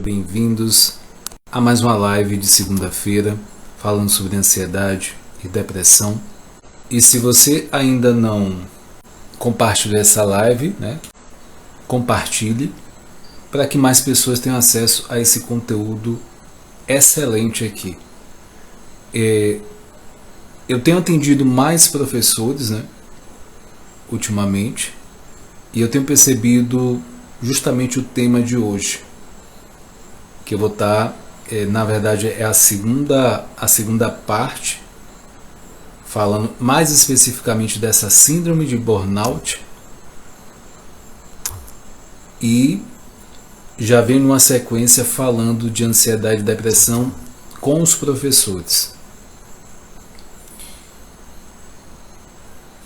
bem-vindos a mais uma live de segunda-feira falando sobre ansiedade e depressão. E se você ainda não compartilhou essa live, compartilhe para que mais pessoas tenham acesso a esse conteúdo excelente aqui. Eu tenho atendido mais professores, ultimamente, e eu tenho percebido justamente o tema de hoje, que eu vou estar, na verdade é a segunda parte, falando mais especificamente dessa síndrome de burnout, e já venho numa sequência falando de ansiedade e depressão com os professores.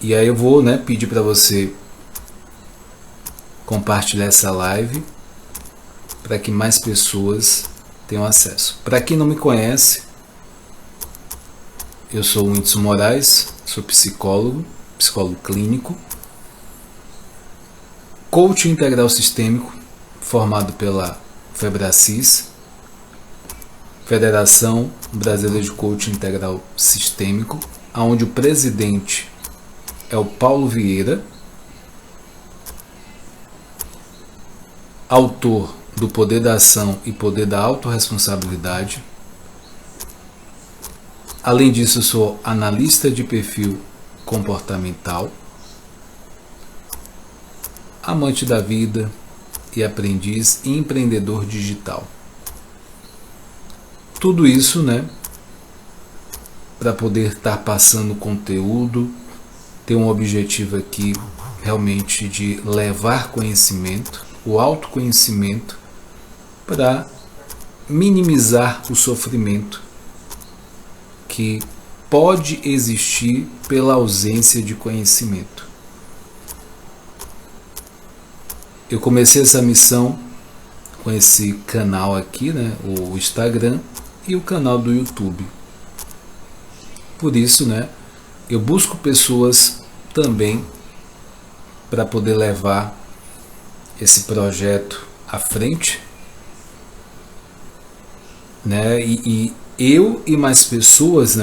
E aí eu vou pedir para você compartilhar essa live para que mais pessoas tenham acesso. Para quem não me conhece, eu sou o Whindersson Moraes, sou psicólogo clínico, coach integral sistêmico, formado pela Febracis, Federação Brasileira de Coaching Integral Sistêmico, onde o presidente é o Paulo Vieira, autor do Poder da Ação e Poder da Autorresponsabilidade. Além disso, eu sou analista de perfil comportamental, amante da vida e aprendiz e empreendedor digital. Tudo isso, para poder estar passando conteúdo, ter um objetivo aqui realmente de levar conhecimento, o autoconhecimento, para minimizar o sofrimento que pode existir pela ausência de conhecimento. Eu comecei essa missão com esse canal aqui, o Instagram e o canal do YouTube. Por isso, eu busco pessoas também para poder levar esse projeto à frente, e eu e mais pessoas,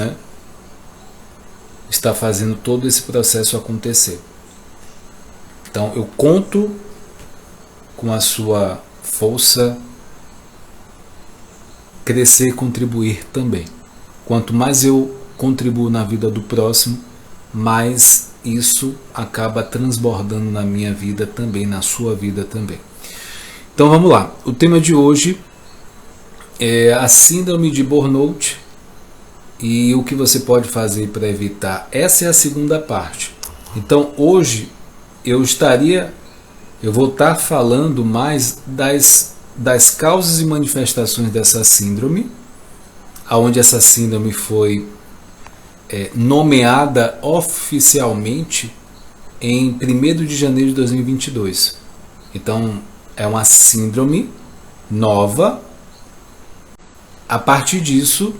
está fazendo todo esse processo acontecer. Então eu conto com a sua força crescer e contribuir também. Quanto mais eu contribuo na vida do próximo, mais isso acaba transbordando na minha vida também, na sua vida também. Então vamos lá. O tema de hoje é a síndrome de burnout e o que você pode fazer para evitar. Essa é a segunda parte. Então hoje eu vou estar falando mais das causas e manifestações dessa síndrome, aonde essa síndrome foi nomeada oficialmente em 1º de janeiro de 2022. Então é uma síndrome nova. A partir disso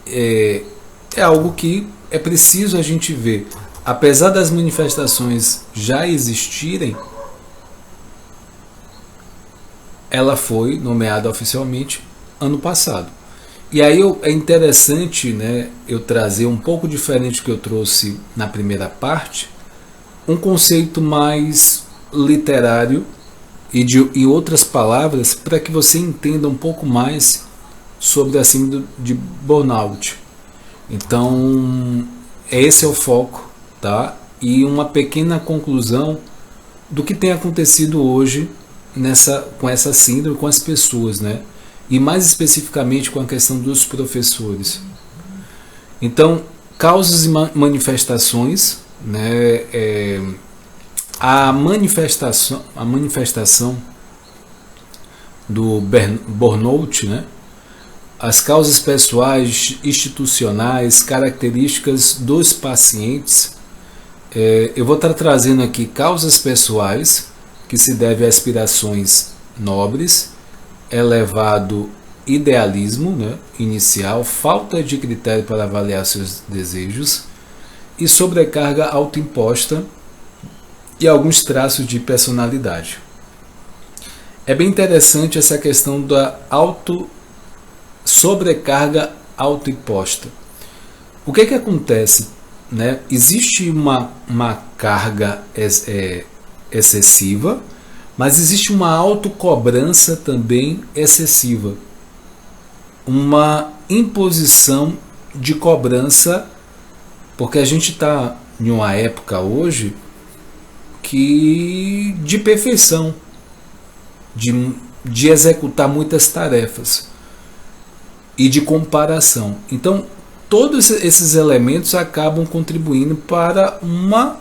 é algo que é preciso a gente ver. Apesar das manifestações já existirem, ela foi nomeada oficialmente ano passado. E aí é interessante eu trazer um pouco diferente do que eu trouxe na primeira parte, um conceito mais literário e outras palavras para que você entenda um pouco mais sobre a síndrome de burnout. Então esse é o foco, e uma pequena conclusão do que tem acontecido hoje com essa síndrome, com as pessoas, e mais especificamente com a questão dos professores. Então, causas e manifestações, a manifestação do burnout, as causas pessoais, institucionais, características dos pacientes. Eu vou estar trazendo aqui causas pessoais que se devem a aspirações nobres, elevado idealismo inicial, falta de critério para avaliar seus desejos e sobrecarga autoimposta e alguns traços de personalidade. É bem interessante essa questão da sobrecarga autoimposta. O que acontece? Né? Existe uma carga excessiva, mas existe uma autocobrança também excessiva. Uma imposição de cobrança, porque a gente está em uma época hoje de perfeição, de executar muitas tarefas e de comparação. Então, todos esses elementos acabam contribuindo para uma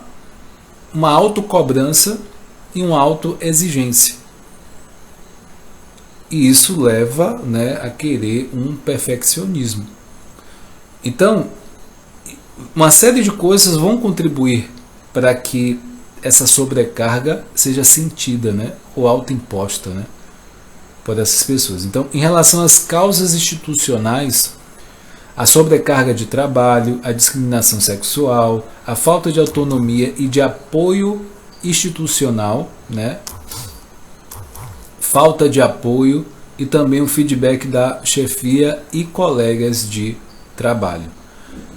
autocobrança e uma autoexigência. E isso leva, né, a querer um perfeccionismo. Então, uma série de coisas vão contribuir para que essa sobrecarga seja sentida, né, ou autoimposta, né, por essas pessoas. Então, em relação às causas institucionais, a sobrecarga de trabalho, a discriminação sexual, a falta de autonomia e de apoio institucional, né? Falta de apoio e também o feedback da chefia e colegas de trabalho.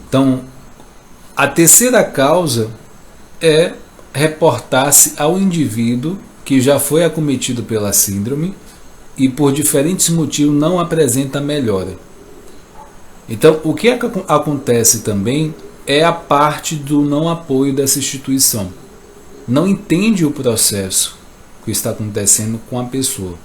Então, a terceira causa é reportar-se ao indivíduo que já foi acometido pela síndrome e por diferentes motivos não apresenta melhora. Então, o que acontece também é a parte do não apoio dessa instituição. Não entende o processo que está acontecendo com a pessoa.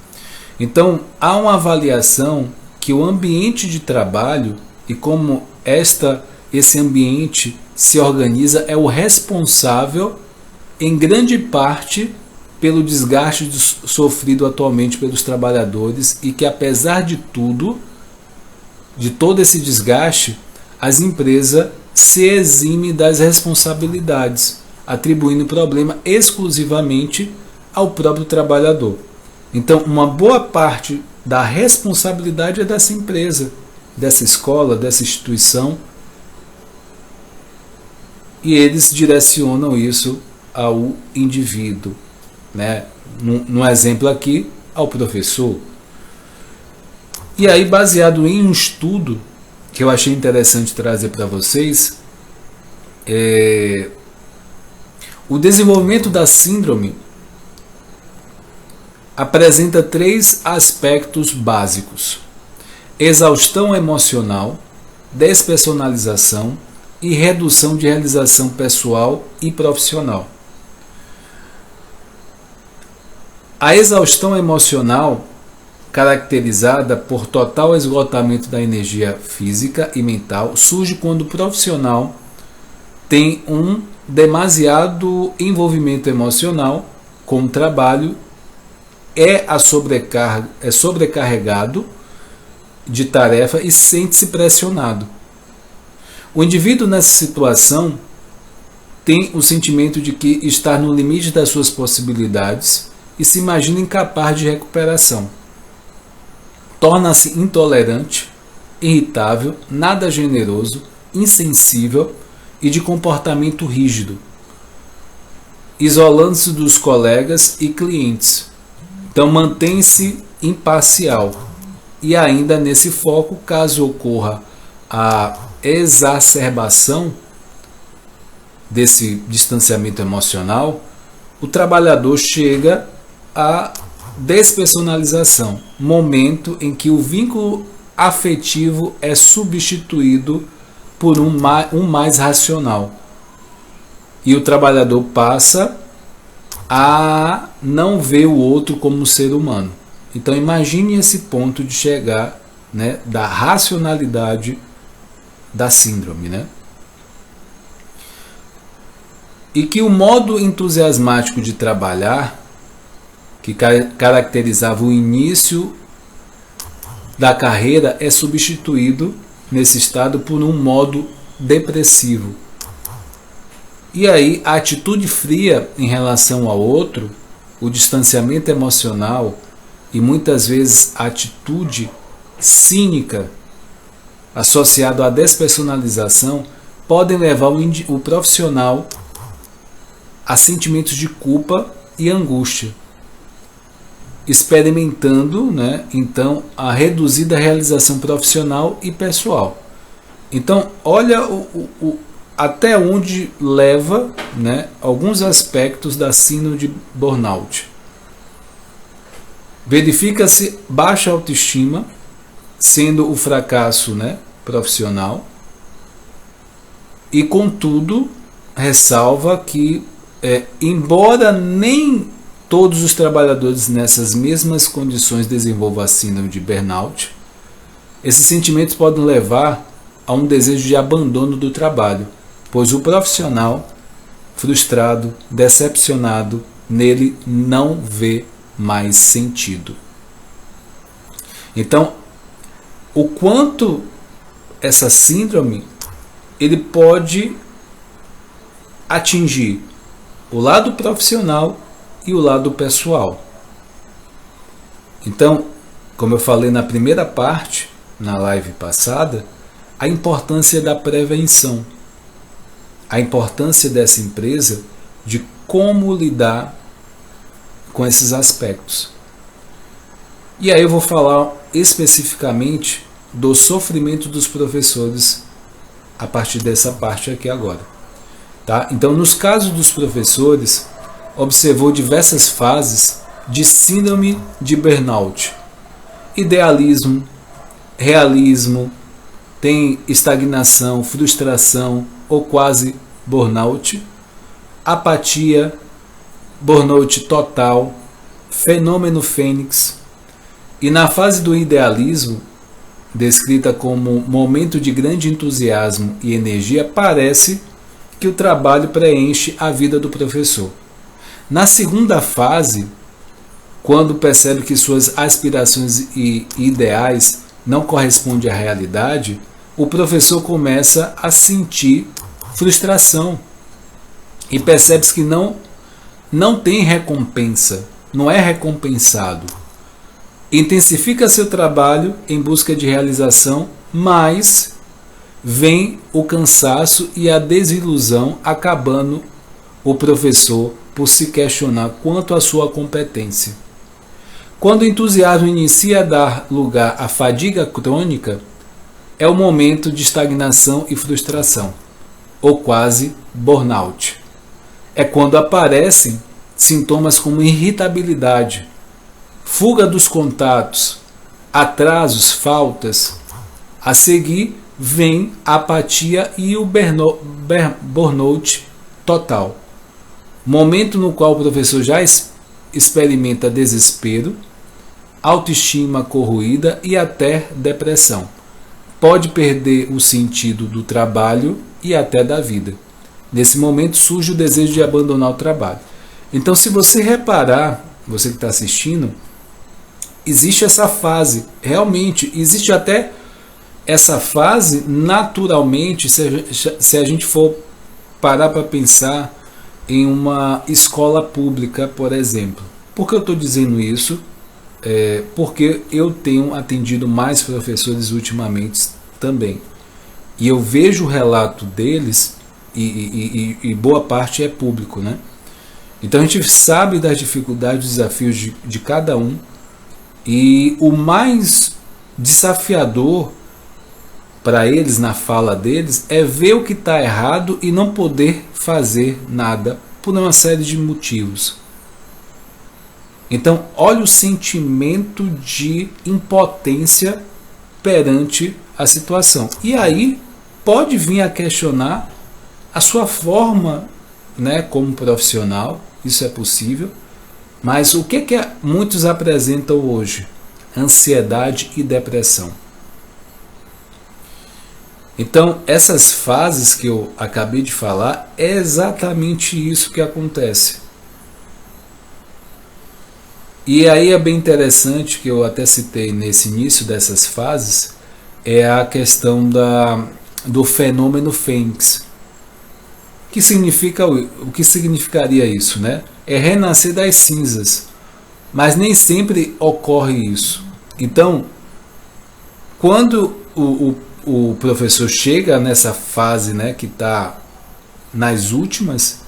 Então, há uma avaliação que o ambiente de trabalho e como esse ambiente se organiza é o responsável, em grande parte, pelo desgaste sofrido atualmente pelos trabalhadores e que, apesar de tudo, de todo esse desgaste, as empresas se eximem das responsabilidades, atribuindo o problema exclusivamente ao próprio trabalhador. Então, uma boa parte da responsabilidade é dessa empresa, dessa escola, dessa instituição, e eles direcionam isso ao indivíduo, né? No exemplo aqui, ao professor. E aí, baseado em um estudo que eu achei interessante trazer para vocês, o desenvolvimento da síndrome apresenta 3 aspectos básicos: exaustão emocional, despersonalização e redução de realização pessoal e profissional. A exaustão emocional, caracterizada por total esgotamento da energia física e mental, surge quando o profissional tem um demasiado envolvimento emocional com o trabalho, é sobrecarregado de tarefa e sente-se pressionado. O indivíduo nessa situação tem o sentimento de que está no limite das suas possibilidades e se imagina incapaz de recuperação. Torna-se intolerante, irritável, nada generoso, insensível e de comportamento rígido, isolando-se dos colegas e clientes. Então mantém-se imparcial e ainda nesse foco, caso ocorra a exacerbação desse distanciamento emocional, o trabalhador chega à despersonalização, momento em que o vínculo afetivo é substituído por um mais racional. E o trabalhador passa a não ver o outro como um ser humano. Então imagine esse ponto de chegar, né, da racionalidade da síndrome, né? E que o modo entusiasmático de trabalhar, que caracterizava o início da carreira, é substituído nesse estado por um modo depressivo. E aí a atitude fria em relação ao outro, o distanciamento emocional e muitas vezes a atitude cínica associado à despersonalização podem levar o profissional a sentimentos de culpa e angústia. experimentando, né, então, a reduzida realização profissional e pessoal. Então, olha até onde leva, né, alguns aspectos da síndrome de burnout. Verifica-se baixa autoestima, sendo o fracasso, né, profissional, e contudo ressalva que, embora nem todos os trabalhadores nessas mesmas condições desenvolvam a síndrome de burnout, esses sentimentos podem levar a um desejo de abandono do trabalho, pois o profissional frustrado, decepcionado, nele não vê mais sentido. Então, o quanto essa síndrome ele pode atingir o lado profissional e o lado pessoal. Então, como eu falei na primeira parte, na live passada, a importância da prevenção, a importância dessa empresa de como lidar com esses aspectos. E aí eu vou falar especificamente do sofrimento dos professores a partir dessa parte aqui agora. Tá? Então, nos casos dos professores, observou diversas fases de síndrome de burnout. Idealismo, realismo, tem estagnação, frustração ou quase burnout, apatia, burnout total, fenômeno fênix. E na fase do idealismo, descrita como momento de grande entusiasmo e energia, parece que o trabalho preenche a vida do professor. Na segunda fase, quando percebe que suas aspirações e ideais não correspondem à realidade, o professor começa a sentir frustração e percebe que não tem recompensa, não é recompensado. Intensifica seu trabalho em busca de realização, mas vem o cansaço e a desilusão, acabando o professor por se questionar quanto à sua competência. Quando o entusiasmo inicia a dar lugar à fadiga crônica, é o momento de estagnação e frustração, ou quase burnout. É quando aparecem sintomas como irritabilidade, fuga dos contatos, atrasos, faltas. A seguir vem a apatia e o burnout total. Momento no qual o professor já experimenta desespero, autoestima corroída e até depressão. Pode perder o sentido do trabalho e até da vida. Nesse momento surge o desejo de abandonar o trabalho. Então, se você reparar, você que está assistindo, existe essa fase, realmente, existe até essa fase naturalmente, se a gente for parar para pensar em uma escola pública, por exemplo. Por que eu estou dizendo isso? Porque eu tenho atendido mais professores ultimamente também. E eu vejo o relato deles, e boa parte é público, né? Então a gente sabe das dificuldades, dos desafios de cada um. E o mais desafiador para eles, na fala deles, é ver o que está errado e não poder fazer nada por uma série de motivos. Então, olha o sentimento de impotência perante a situação. E aí pode vir a questionar a sua forma, né, como profissional, isso é possível. Mas o que muitos apresentam hoje? Ansiedade e depressão. Então, essas fases que eu acabei de falar, é exatamente isso que acontece. E aí é bem interessante, que eu até citei nesse início dessas fases, é a questão do fenômeno fênix. O que significaria isso, né? É renascer das cinzas, mas nem sempre ocorre isso. Então, quando o professor chega nessa fase, né, que está nas últimas,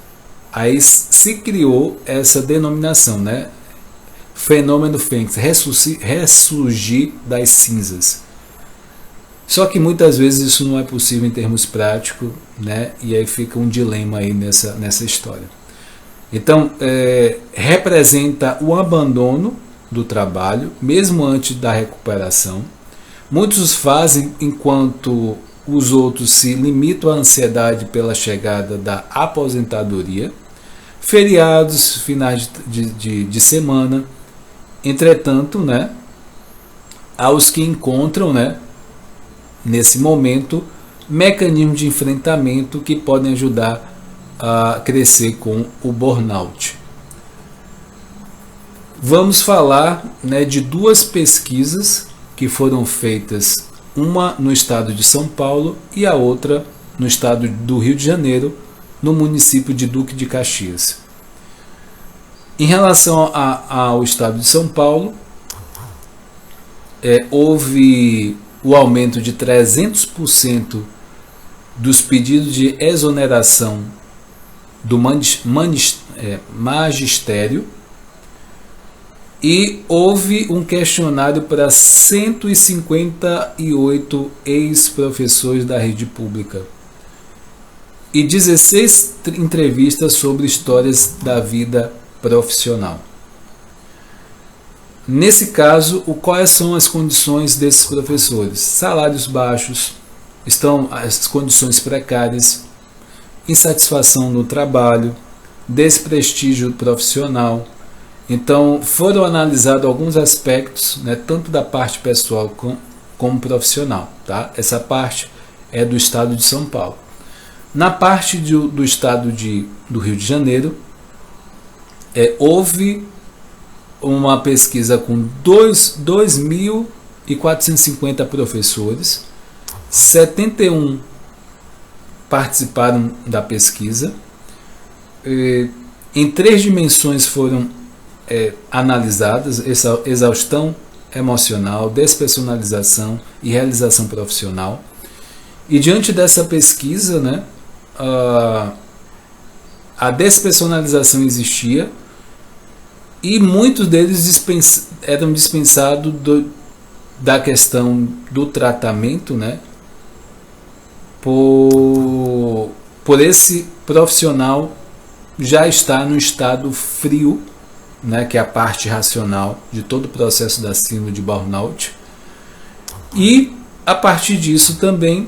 aí se criou essa denominação, né? fenômeno fênix, ressurgir das cinzas. Só que muitas vezes isso não é possível em termos práticos, né? E aí fica um dilema aí nessa história. Então, representa o abandono do trabalho, mesmo antes da recuperação. Muitos fazem enquanto os outros se limitam à ansiedade pela chegada da aposentadoria, feriados, finais de semana. Entretanto, né, há os que encontram, né, nesse momento, mecanismos de enfrentamento que podem ajudar a crescer com o burnout. Vamos falar, né, de duas pesquisas que foram feitas, uma no estado de São Paulo e a outra no estado do Rio de Janeiro, no município de Duque de Caxias. Em relação ao estado de São Paulo, houve o aumento de 300% dos pedidos de exoneração do magistério, e houve um questionário para 158 ex-professores da rede pública e 16 entrevistas sobre histórias da vida profissional. Nesse caso, quais são as condições desses professores? Salários baixos, estão as condições precárias, insatisfação no trabalho, desprestígio profissional. Então, foram analisados alguns aspectos, né, tanto da parte pessoal como profissional. Tá? Essa parte é do estado de São Paulo. Na parte do estado do Rio de Janeiro, houve uma pesquisa com 2.450 professores, 71 participaram da pesquisa, em 3 dimensões foram analisadas: exaustão emocional, despersonalização e realização profissional. E diante dessa pesquisa, né, a despersonalização existia e muitos deles eram dispensados da questão do tratamento, né, por esse profissional já estar no estado frio, né, que é a parte racional de todo o processo da síndrome de burnout. E a partir disso também,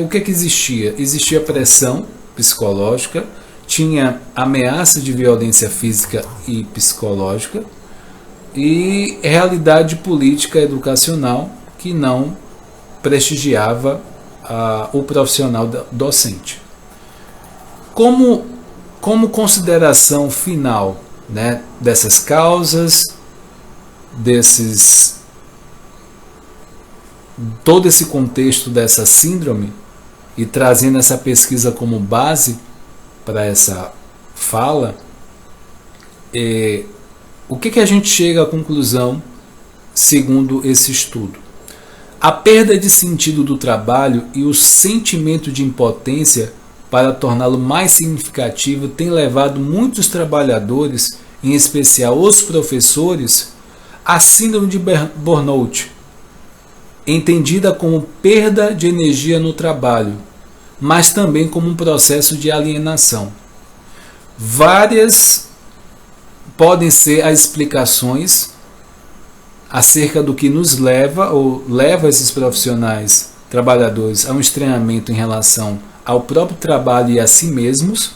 o que existia? Existia pressão psicológica, tinha ameaça de violência física e psicológica e realidade política educacional que não prestigiava o profissional docente. Como consideração final, né, dessas causas, todo esse contexto dessa síndrome, e trazendo essa pesquisa como base para essa fala, o que a gente chega à conclusão segundo esse estudo? A perda de sentido do trabalho e o sentimento de impotência para torná-lo mais significativo tem levado muitos trabalhadores, em especial os professores, à síndrome de burnout, entendida como perda de energia no trabalho, mas também como um processo de alienação. Várias podem ser as explicações acerca do que nos leva esses profissionais, trabalhadores, a um estranhamento em relação ao próprio trabalho e a si mesmos,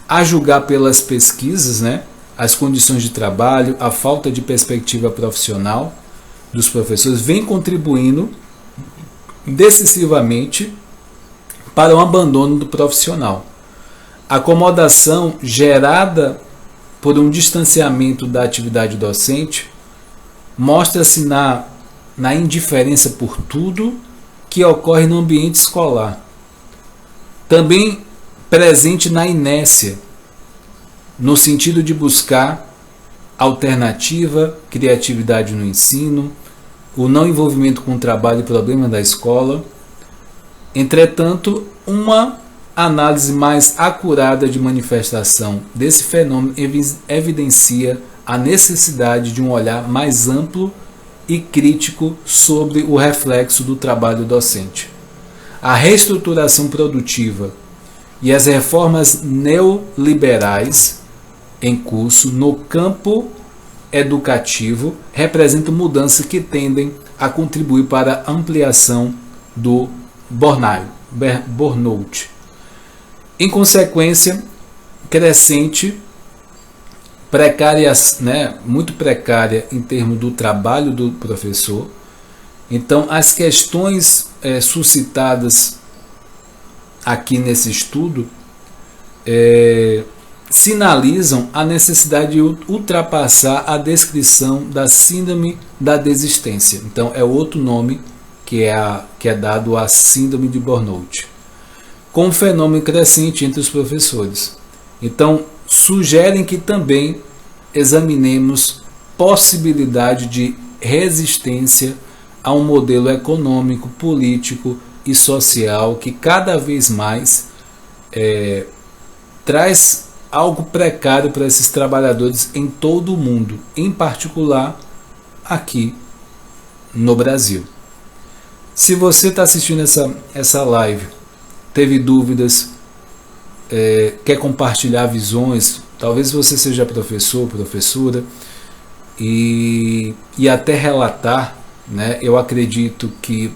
a julgar pelas pesquisas, né, as condições de trabalho, a falta de perspectiva profissional dos professores vem contribuindo decisivamente para o abandono do profissional. A acomodação gerada por um distanciamento da atividade docente mostra-se na indiferença por tudo que ocorre no ambiente escolar. Também presente na inércia, no sentido de buscar alternativa, criatividade no ensino, o não envolvimento com o trabalho e problemas da escola. Entretanto, uma análise mais acurada de manifestação desse fenômeno evidencia a necessidade de um olhar mais amplo e crítico sobre o reflexo do trabalho docente. A reestruturação produtiva e as reformas neoliberais em curso no campo educativo representam mudanças que tendem a contribuir para a ampliação do burnout. Em consequência, crescente, precária, muito precária em termos do trabalho do professor. Então, as questões suscitadas aqui nesse estudo sinalizam a necessidade de ultrapassar a descrição da síndrome da desistência. Então, é outro nome que é dado à síndrome de burnout, com um fenômeno crescente entre os professores. Então, sugerem que também examinemos possibilidade de resistência a um modelo econômico, político e social que cada vez mais traz algo precário para esses trabalhadores em todo o mundo, em particular aqui no Brasil. Se você está assistindo essa live, teve dúvidas, quer compartilhar visões, talvez você seja professor, professora, e até relatar, né? Eu acredito que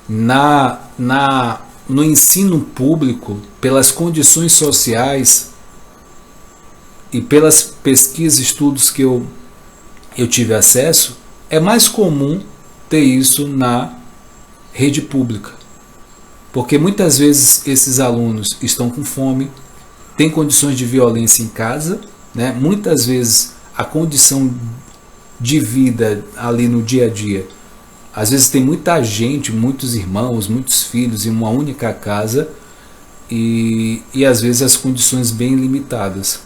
no ensino público, pelas condições sociais e pelas pesquisas e estudos que eu tive acesso, é mais comum ter isso na rede pública. Porque muitas vezes esses alunos estão com fome, têm condições de violência em casa, né? Muitas vezes a condição de vida ali no dia a dia, às vezes tem muita gente, muitos irmãos, muitos filhos em uma única casa e às vezes as condições bem limitadas.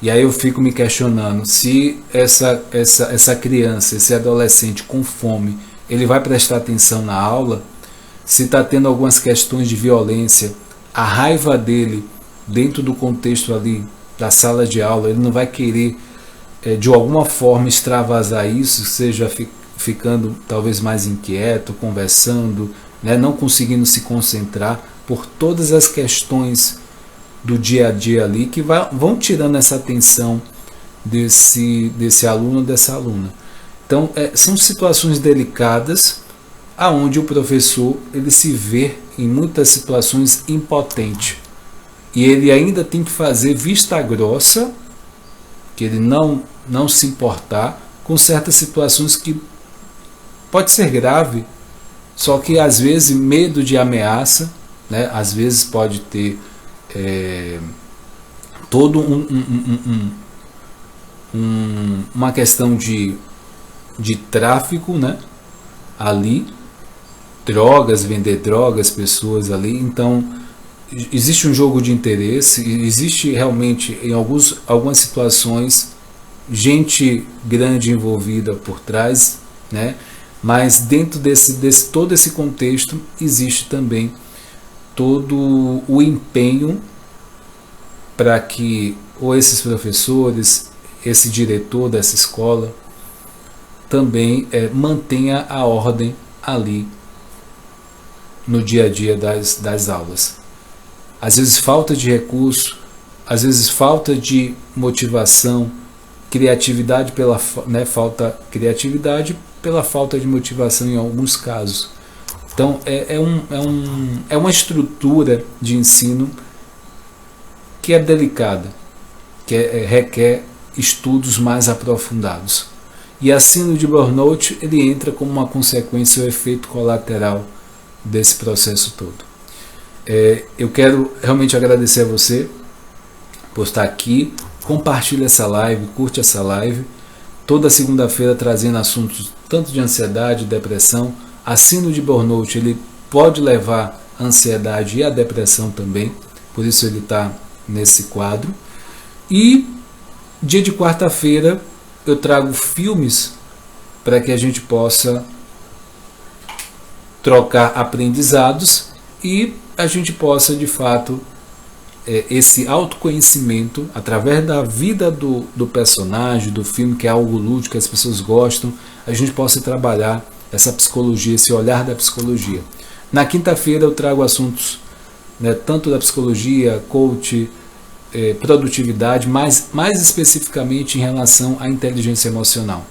E aí eu fico me questionando se essa criança, esse adolescente com fome, ele vai prestar atenção na aula, se está tendo algumas questões de violência, a raiva dele dentro do contexto ali da sala de aula, ele não vai querer de alguma forma extravasar isso, seja ficando talvez mais inquieto, conversando, né, não conseguindo se concentrar por todas as questões do dia a dia ali que vão tirando essa atenção desse aluno ou dessa aluna. Então são situações delicadas aonde o professor ele se vê em muitas situações impotente e ele ainda tem que fazer vista grossa, que ele não se importar com certas situações que pode ser grave, só que às vezes medo de ameaça, né? Às vezes pode ter todo uma questão de tráfico, né? Ali, drogas, vender drogas, pessoas ali, então existe um jogo de interesse, existe realmente em algumas situações gente grande envolvida por trás, né? Mas dentro desse todo esse contexto existe também todo o empenho para que ou esses professores, esse diretor dessa escola também mantenha a ordem ali no dia a dia das aulas. Às vezes falta de recurso, às vezes falta de motivação, criatividade falta criatividade pela falta de motivação em alguns casos. Então é uma estrutura de ensino que é delicada, que requer estudos mais aprofundados. E a síndrome de burnout ele entra como uma consequência ou efeito colateral desse processo todo. Eu quero realmente agradecer a você por estar aqui. Compartilhe essa live, curte essa live. Toda segunda-feira trazendo assuntos tanto de ansiedade, depressão. A síndrome de burnout ele pode levar à ansiedade e à depressão também. Por isso ele está nesse quadro. E dia de quarta-feira eu trago filmes para que a gente possa trocar aprendizados e a gente possa de fato esse autoconhecimento através da vida do personagem, do filme, que é algo lúdico, que as pessoas gostam, a gente possa trabalhar essa psicologia, esse olhar da psicologia. Na quinta-feira eu trago assuntos, né, tanto da psicologia, coach, produtividade, mas mais especificamente em relação à inteligência emocional.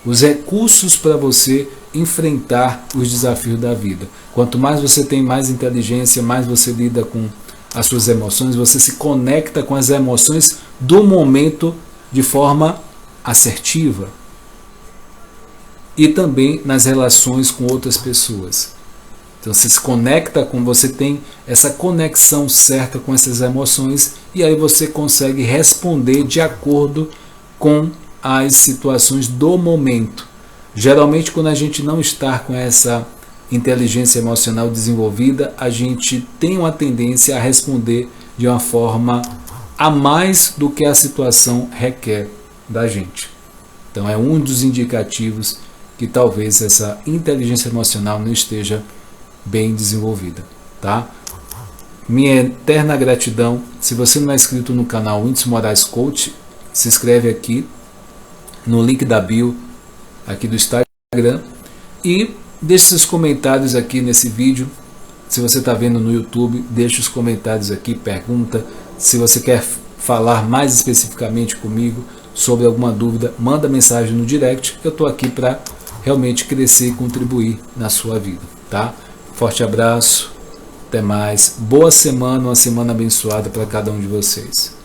Os recursos para você enfrentar os desafios da vida. Quanto mais você tem mais inteligência, mais você lida com as suas emoções, você se conecta com as emoções do momento de forma assertiva. E também nas relações com outras pessoas. Então você se conecta com, você tem essa conexão certa com essas emoções e aí você consegue responder de acordo com as situações do momento. Geralmente quando a gente não está com essa inteligência emocional desenvolvida, a gente tem uma tendência a responder de uma forma a mais do que a situação requer da gente. Então é um dos indicativos que talvez essa inteligência emocional não esteja bem desenvolvida, tá? Minha eterna gratidão. Se você não é inscrito no canal Whindeson Moraes Coach, se inscreve aqui no link da bio aqui do Instagram e deixe seus comentários aqui nesse vídeo. Se você está vendo no YouTube, deixe os comentários aqui, pergunta. Se você quer falar mais especificamente comigo sobre alguma dúvida, manda mensagem no direct. Eu estou aqui para realmente crescer e contribuir na sua vida, tá? Forte abraço, até mais, boa semana, uma semana abençoada para cada um de vocês.